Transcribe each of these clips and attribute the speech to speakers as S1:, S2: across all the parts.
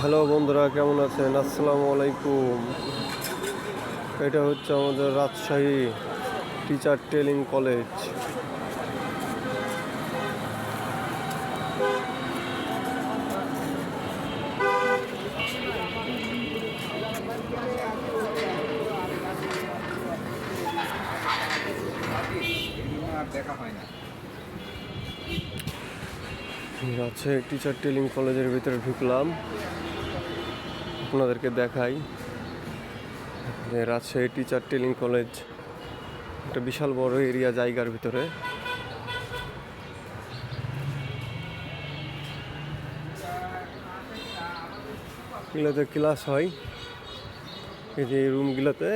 S1: Hello বন্ধুরা, কেমন আছেন? আসসালামু আলাইকুম। এটা হচ্ছে আমাদের Rajshahi teacher training college. Rajshahi teacher training কলেজের ভিতরে ঢুকলাম, আপনাদেরকে দেখাই যে রাজশাহী টিচার ট্রেনিং কলেজ একটা বিশাল বড় এরিয়া জায়গার ভিতরে। এগুলোতে ক্লাস হয়, এই যে রুমগুলোতে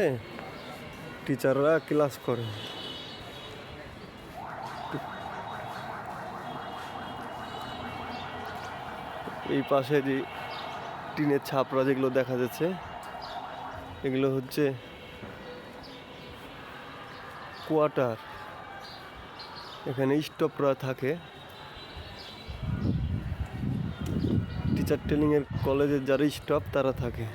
S1: টিচাররা ক্লাস করে। এই পাশে যে টিনের ছাপরা যেগুলো দেখা যাচ্ছে, এগুলো হচ্ছে কোয়ার্টার। এখানে স্টাফরা থাকে। টিচার ট্রেনিংয়ের কলেজের যারা স্টাফ তারা থাকে।